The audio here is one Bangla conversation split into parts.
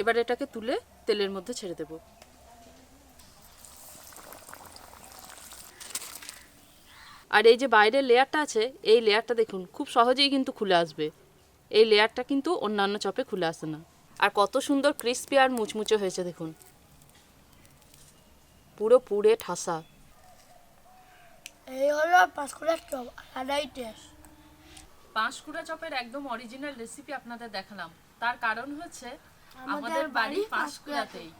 এবার এটাকে তুলে তেলের মধ্যে ছেড়ে দেব। আর এই যে বাইরের লেয়ারটা আছে, এই লেয়ারটা দেখুন খুব সহজেই কিন্তু খুলে আসবে। এই লেয়ারটা কিন্তু অন্যান্য চপে খুলে আসে না। আর কত সুন্দর ক্রিস্পি আর মুচমুচে হয়েছে দেখুন, পুরো পুড়ে ঠাসা। এই হলো পাঁশকুড়ার চপ, আলাদাই টেস্ট। পাঁশকুড়া চপের একদম অরিজিনাল রেসিপি আপনাদের দেখালাম, তার কারণ হচ্ছে আমাদের বাড়ি পাঁশকুড়াতেই।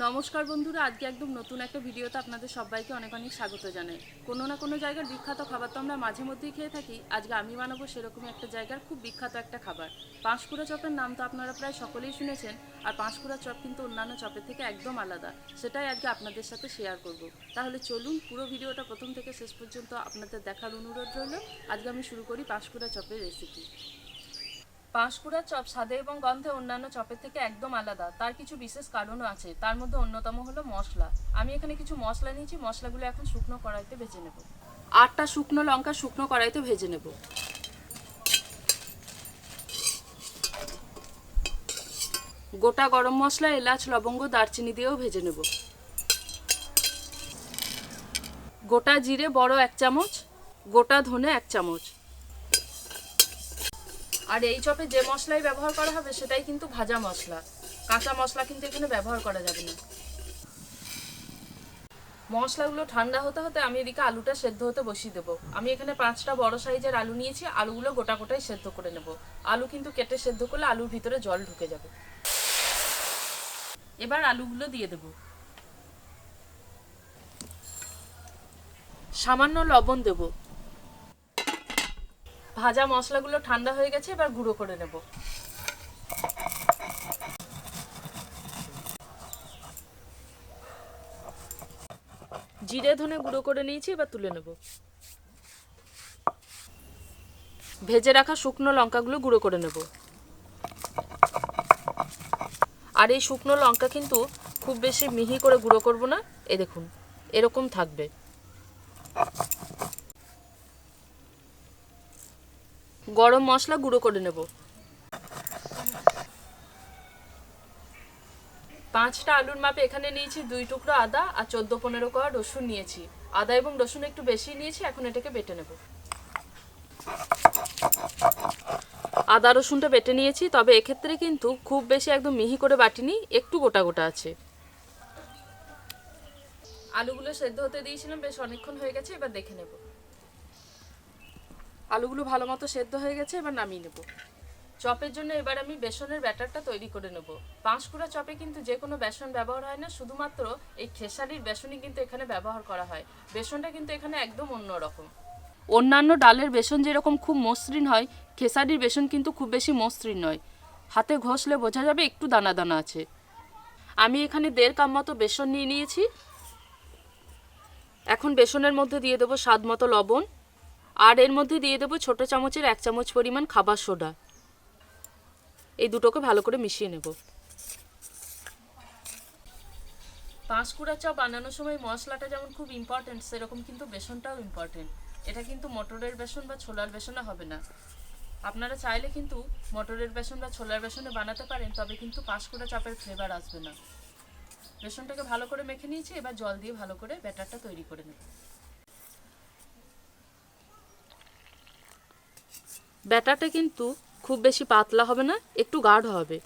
নমস্কার বন্ধুরা, আজকে একদম নতুন একটা ভিডিওতে আপনাদের সবাইকে অনেক অনেক স্বাগত জানাই। কোনো না কোনো জায়গার বিখ্যাত খাবার তো আমরা মাঝে মধ্যেই খেয়ে থাকি। আজকে আমি বানাবো সেরকমই একটা জায়গার খুব বিখ্যাত একটা খাবার। পাঁশকুড়া চপের নাম তো আপনারা প্রায় সকলেই শুনেছেন, আর পাঁশকুড়া চপ কিন্তু অন্যান্য চপের থেকে একদম আলাদা। সেটাই আজকে আপনাদের সাথে শেয়ার করব। তাহলে চলুন পুরো ভিডিওটা প্রথম থেকে শেষ পর্যন্ত আপনাদের দেখার অনুরোধ রইল। আজকে আমি শুরু করি পাঁশকুড়া চপের রেসিপি। পাঁশকুড়া চপ স্বাদে এবং গন্ধে অন্যান্য চপের থেকে একদম আলাদা। তার কিছু বিশেষ কারণও আছে, তার মধ্যে অন্যতম হলো মশলা। আমি এখানে কিছু মশলা নিয়েছি, মশলাগুলো এখন শুকনো কড়াইতে ভেজে নেব। 8টা শুকনো লঙ্কা শুকনো কড়াইতে ভেজে নেব। গোটা গরম মশলা, এলাচ, লবঙ্গ, দারচিনি দিয়েও ভেজে নেব। গোটা জিরে বড় 1 চামচ, গোটা ধনে 1 চামচ। আর এই চপে যে মশলাই ব্যবহার করা হবে সেটাই কিন্তু ভাজা মশলা, কাঁচা মশলা কিন্তু এখানে ব্যবহার করা যাবে না। মশলাগুলো ঠান্ডা হতে হতে আমি এদিকে আলুটা সেদ্ধ হতে বসিয়ে দেবো। আমি এখানে 5টা বড় সাইজের আলু নিয়েছি, আলুগুলো গোটা গোটাই সেদ্ধ করে নেব। আলু কিন্তু কেটে সেদ্ধ করলে আলুর ভিতরে জল ঢুকে যাবে। এবার আলুগুলো দিয়ে দেব। সামান্য লবণ দেব। ভাজা মশলাগুলো ঠান্ডা হয়ে গেছে, এবার গুঁড়ো করে নেব। জিরে ধনে গুঁড়ো করে নিয়েছি, এবার তুলে নেব। ভেজে রাখা শুকনো লঙ্কাগুলো গুঁড়ো করে নেব। আর এই শুকনো লঙ্কা কিন্তু খুব বেশি মিহি করে গুঁড়ো করব না, এই দেখুন এরকম থাকবে। গরম মশলা গুঁড়ো করে নেব। 5টা আলুর মাপে এখানে নিয়েছি 2 টুকরো আদা আর 14-15 কোয়া রসুন নিয়েছি। আদা এবং রসুন একটু বেশি নিয়েছি, এখন এটাকে বেটে নেব। আদা রসুনটা বেটে নিয়েছি, তবে এক্ষেত্রে কিন্তু খুব বেশি একদম মিহি করে বাটিনি, একটু গোটা গোটা আছে। আলুগুলো সেদ্ধ হতে দিয়েছিলাম, বেশ অনেকক্ষণ হয়ে গেছে, এবার দেখে নেব। আলুগুলো ভালো মতো সেদ্ধ হয়ে গেছে, এবার নামিয়ে নেব। চপের জন্য এবার আমি বেসনের ব্যাটারটা তৈরি করে নেব। পাঁশকুড়া চপে কিন্তু যে কোনো বেসন ব্যবহার হয় না, শুধুমাত্র এই খেসারির বেসনই কিন্তু এখানে ব্যবহার করা হয়। বেসনটা কিন্তু এখানে একদম অন্যরকম। অন্যান্য ডালের বেসন যেরকম খুব মসৃণ হয়, খেসারির বেসন কিন্তু খুব বেশি মসৃণ নয়। হাতে ঘষলে বোঝা যাবে একটু দানা দানা আছে। আমি এখানে 1.5 কাপ মতো বেসন নিয়ে নিয়েছি। এখন বেসনের মধ্যে দিয়ে দেবো স্বাদ মতো লবণ, আর এর মধ্যে দিয়ে দেবো ছোট চামচের 1 চামচ পরিমাণ খাবার সোডা। এই দুটোকে ভালো করে মিশিয়ে নেব। পাঁশকুড়া চপ বানানোর সময় মশলাটা যেমন খুব ইম্পর্টেন্ট, সেরকম কিন্তু বেসনটাও ইম্পর্টেন্ট। এটা কিন্তু মটরের বেসন বা ছোলার বেসনে হবে না। আপনারা চাইলে কিন্তু মটরের বেসন বা ছোলার বেসনে বানাতে পারেন, তবে কিন্তু পাঁশকুড়া চপের ফ্লেভার আসবে না। বেসনটাকে ভালো করে মেখে নিয়েছি, এবার জল দিয়ে ভালো করে ব্যাটারটা তৈরি করে নেব। ব্যাটারটা কিন্তু খুব বেশি পাতলা হবে না, একটু গাঢ় হবে।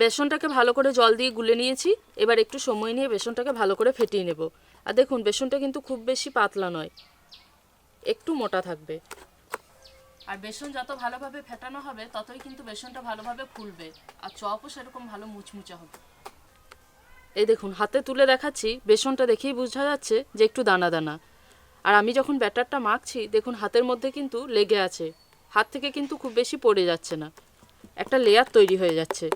বেসনটাকে ভালো করে জল দিয়ে গুলে নিয়েছি, এবার একটু সময় নিয়ে বেসনটাকে ভালো করে ফেটিয়ে নেব। আর দেখুন বেসনটা কিন্তু খুব বেশি পাতলা নয়, একটু মোটা থাকবে। আর বেসন যত ভালোভাবে ফেটানো হবে ততই কিন্তু বেসনটা ভালোভাবে ফুলবে, আর চপও সেরকম ভালো মুচমুচে হবে। এই দেখুন হাতে তুলে দেখাচ্ছি, বেসনটা দেখেই বোঝা যাচ্ছে যে একটু দানা দানা। আর আমি যখন ব্যাটারটা মাখছি দেখুন হাতের মধ্যে কিন্তু লেগে আছে, হাত থেকে কিন্তু খুব বেশি পড়ে যাচ্ছে না, একটা লেয়ার তৈরি হয়ে যাচ্ছে।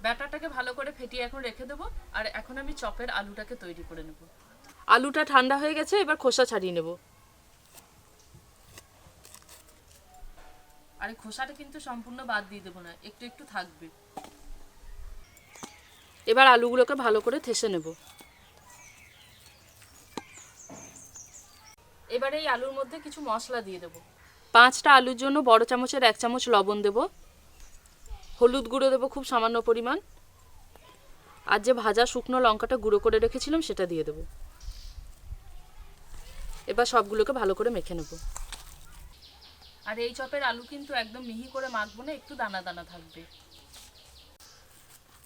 ব্যাটারটাকে ভালো করে ফেটিয়ে এখন রেখে দেবো। আর এখন আমি চপের আলুটাকে তৈরি করে নেব। আলুটা ঠান্ডা হয়ে গেছে, এবার খোসা ছাড়িয়ে নেব। আর এই খোসাটা কিন্তু সম্পূর্ণ বাদ দিয়ে দেবো না, একটু একটু থাকবে। এবার আলুগুলোকে ভালো করে থেসে নেব। এবারে এই আলুর মধ্যে কিছু মশলা দিয়ে দেবো। 5টা আলুর জন্য বড় চামচের 1 চামচ লবণ দেব, হলুদ গুঁড়ো দেবো খুব সামান্য পরিমাণ, আর যে ভাজা শুকনো লঙ্কাটা গুঁড়ো করে রেখেছিলাম সেটা দিয়ে দেবো। এবার সবগুলোকে ভালো করে মেখে নেব। আর এই চপের আলু কিন্তু একদম মিহি করে মাখবো না, একটু দানা দানা থাকবে।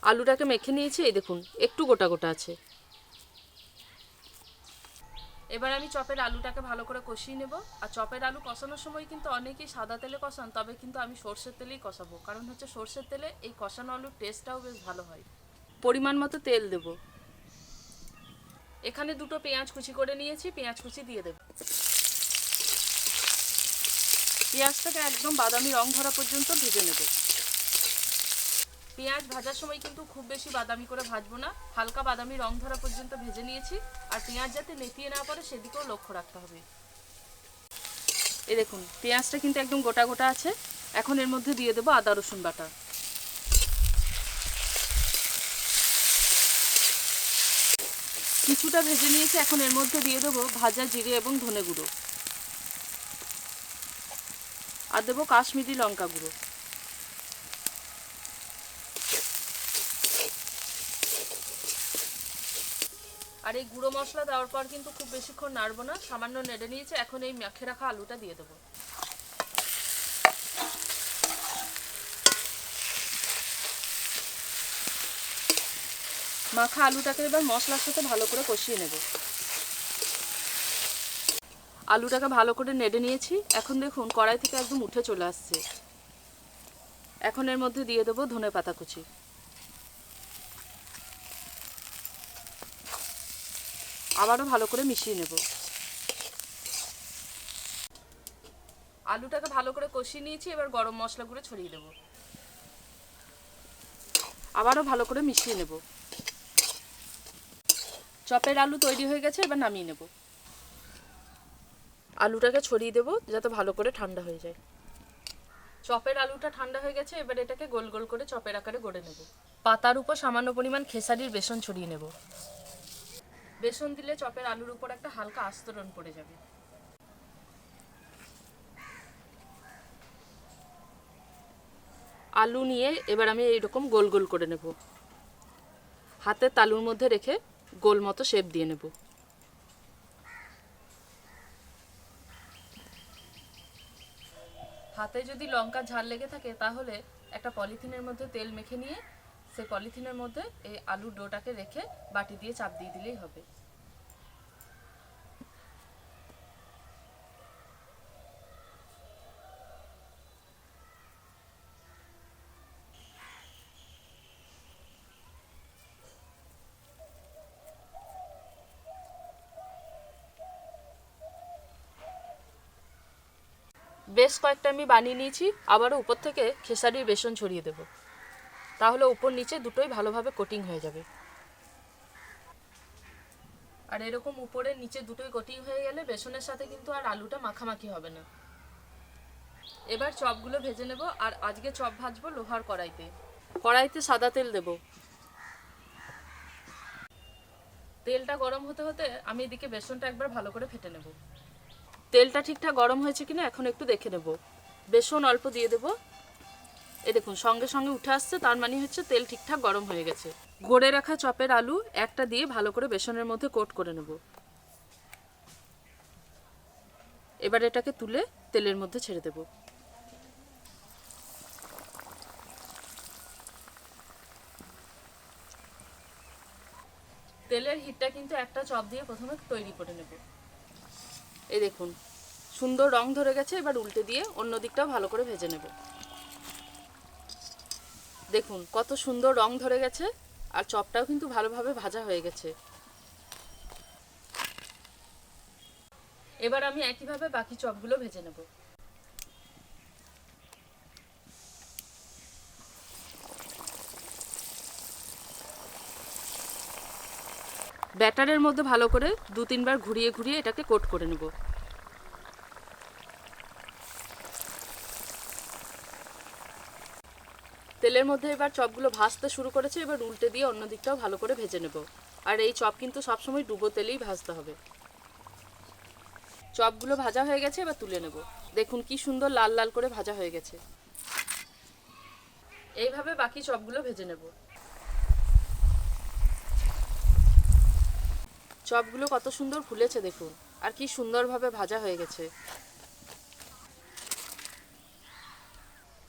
আলুটাকে মেখে নিয়েছি, এই দেখুন একটু গোটা গোটা আছে। এবার আমি চপের আলুটাকে ভালো করে কষিয়ে নেব। আর চপের আলু কষানোর সময় কিন্তু অনেকেই সাদা তেলে কষান, তবে কিন্তু আমি সর্ষের তেলেই কষাবো, কারণ হচ্ছে সর্ষের তেলে এই কষানো আলুর টেস্টটাও বেশ ভালো হয়। পরিমাণ মতো তেল দেব। এখানে 2টো পেঁয়াজ কুচি করে নিয়েছি, পেঁয়াজ কুচি দিয়ে দেব। পেঁয়াজটাকে একদম বাদামি রং ধরা পর্যন্ত ভেজে নেব। পেঁয়াজ ভাজার সময় কিন্তু খুব বেশি বাদামি করে ভাজবো না, হালকা বাদামি রং ধরা পর্যন্ত ভেজে নিয়েছি। আর পেঁয়াজ যাতে নেতিয়ে না পড়ে সেদিকেও লক্ষ্য রাখতে হবে। এই দেখুন পেঁয়াজটা কিন্তু একদম গোটা গোটা আছে। এখন এর মধ্যে দিয়ে দেবো আদা রসুন বাটা। কিছুটা ভেজে নিয়েছি, এখন এর মধ্যে দিয়ে দেবো ভাজা জিরে এবং ধনে গুঁড়ো, আর দেবো কাশ্মীরি লঙ্কা গুঁড়ো। আর এই গুঁড়ো মশলা দেওয়ার পর কিন্তু খুব বেশিক্ষণ নাড়বো না, সামান্য নেড়ে নিয়েছে। এখন এই মেখে রাখা আলুটা দিয়ে দেবো। মাখা আলুটাকে এবার মশলার সাথে ভালো করে কষিয়ে নেব। আলুটাকে ভালো করে নেড়ে নিয়েছি, এখন দেখুন কড়াই থেকে একদম উঠে চলে আসছে। এখন এর মধ্যে দিয়ে দেবো ধনে পাতা কুচি। আবারও ভালো করে মিশিয়ে নেব। আলুটাকে ভালো করে কষিয়ে নিয়েছি, এবার গরম মশলা গুঁড়ো ছড়িয়ে দেব। আবারও ভালো করে মিশিয়ে নেব। চপের আলু তৈরি হয়ে গেছে, এবার নামিয়ে নেব। আলুটাকে ছড়িয়ে দেব যাতে ভালো করে ঠান্ডা হয়ে যায়। চপের আলুটা ঠান্ডা হয়ে গেছে, এবার এটাকে গোল গোল করে চপের আকারে গড়ে নেব। পাতার উপর সামান্য পরিমাণ খেসারির বেসন ছড়িয়ে নেব। বেসন দিলে চপের আলুর উপর একটা হালকা আস্তরণ পড়ে যাবে। আলু নিয়ে এবার আমি এইরকম গোল গোল করে নেব। হাতের তালুর মধ্যে রেখে গোল মতো শেপ দিয়ে নেব। হাতে যদি লঙ্কা ঝাল লেগে থাকে তাহলে একটা পলিথিনের মধ্যে তেল মেখে নিয়ে সেই পলিথিনের মধ্যে এই আলুর ডোটাকে রেখে বাটি দিয়ে চাপ দিয়ে দিলেই হবে। বেশ কয়েকটা আমি বানিয়ে নিয়েছি, আবারও উপর থেকে খেসারির বেসন ছড়িয়ে দেব, তাহলে উপর নিচে দুটোই ভালোভাবে কোটিং হয়ে যাবে। আর এরকম উপরে নিচে দুটোই কোটিং হয়ে গেলে বেসনের সাথে কিন্তু আর আলুটা মাখামাখি হবে না। এবার চপগুলো ভেজে নেব। আর আজকে চপ ভাজবো লোহার কড়াইতে। কড়াইতে সাদা তেল দেব। তেলটা গরম হতে হতে আমি এদিকে বেসনটা একবার ভালো করে ফেটে নেব। তেলটা ঠিকঠাক গরম হয়েছে কিনা এখন একটু দেখে নেব। বেসন অল্প দিয়ে দেব। এই দেখুন সঙ্গে সঙ্গে উঠে আসছে, তার মানে হচ্ছে তেল ঠিকঠাক গরম হয়ে গেছে। গড়ে রাখা চপের আলু একটা দিয়ে ভালো করে বেসনের মধ্যে কোট করে নেব। এবার এটাকে তুলে তেলের মধ্যে ছেড়ে দেব। তেলের হিটটা কিন্তু একটা চপ দিয়ে প্রথমে তৈরি করে নেব। এই দেখুন সুন্দর রং ধরে গেছে, এবার উল্টে দিয়ে অন্য দিকটাও ভালো করে ভেজে নেব। দেখুন কত সুন্দর রং ধরে গেছে, আর চপটাও কিন্তু ভালোভাবে ভাজা হয়ে গেছে। এবার আমি একইভাবে বাকি চপগুলো ভেজে নেব। ব্যাটারের মধ্যে ভালো করে 2-3 বার ঘুরিয়ে ঘুরিয়ে এটাকে কোট করে নেব। তেলের মধ্যে এবার চপগুলো ভাজতে শুরু করেছে, এবার উল্টে দিয়ে অন্য দিকটাও ভালো করে ভেজে নেব। আর এই চপ কিন্তু সবসময় ডুবো তেলেই ভাজতে হবে। চপগুলো ভাজা হয়ে গেছে, এবার তুলে নেব। দেখুন কি সুন্দর লাল লাল করে ভাজা হয়ে গেছে। এইভাবে বাকি চপগুলো ভেজে নেব। চপগুলো কত সুন্দর ফুলেছে দেখুন, আর কি সুন্দরভাবে ভাজা হয়ে গেছে।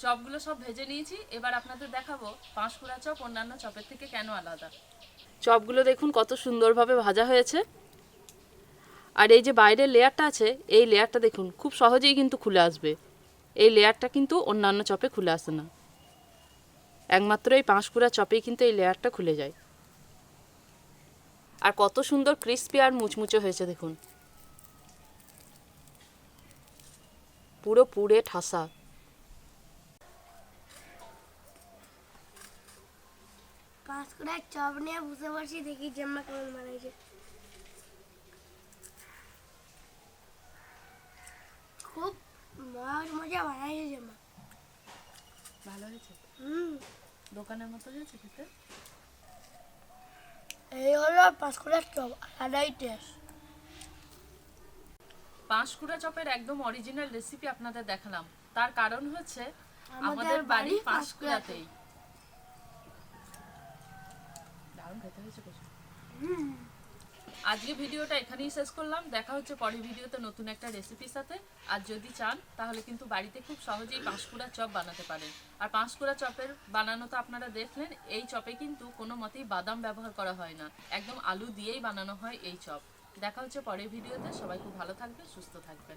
চপগুলো সব ভেজে নিয়েছি, এবার আপনাদের দেখাবো পাঁশকুড়া চপ অন্যান্য চপের থেকে কেন আলাদা। চপগুলো দেখুন কত সুন্দরভাবে ভাজা হয়েছে, আর এই যে বাইরের লেয়ারটা আছে, এই লেয়ারটা দেখুন খুব সহজেই কিন্তু খুলে আসবে। এই লেয়ারটা কিন্তু অন্যান্য চপে খুলে আসে না, একমাত্র এই পাঁশকুড়া চপেই কিন্তু এই লেয়ারটা খুলে যায়। আর কত সুন্দর ক্রিস্পি আর মুচমুচে হয়েছে দেখুন, পুরো পুড়ে ঠাসা। পাঁশকুড়ার চপ নিয়ে বসে বসে দেখি জাম্মা কেমন বানাইছে। খুব মজা বানাইছে জাম্মা। ভালো হয়েছে, দোকানের মতো হয়েছে খেতে। এই হলো পাঁশকুড়ার চপ, আলাদাই টেস্ট। পাঁশকুড়া চপের একদম অরিজিনাল রেসিপি আপনাদের দেখালাম, তার কারণ হচ্ছে আমাদের বাড়ি পাঁশকুড়াতেই। দারুণ খেতে হয়েছে। আজকে ভিডিওটা এখানেই শেষ করলাম, দেখা হচ্ছে পরের ভিডিওতে নতুন একটা রেসিপির সাথে। আর যদি চান তাহলে কিন্তু বাড়িতে খুব সহজেই পাঁশকুড়া চপ বানাতে পারেন। আর পাঁশকুড়া চপের বানানো তো আপনারা দেখলেন, এই চপে কিন্তু কোনো মতেই বাদাম ব্যবহার করা হয় না, একদম আলু দিয়েই বানানো হয় এই চপ। দেখা হচ্ছে পরের ভিডিওতে, সবাই খুব ভালো থাকবে, সুস্থ থাকবে।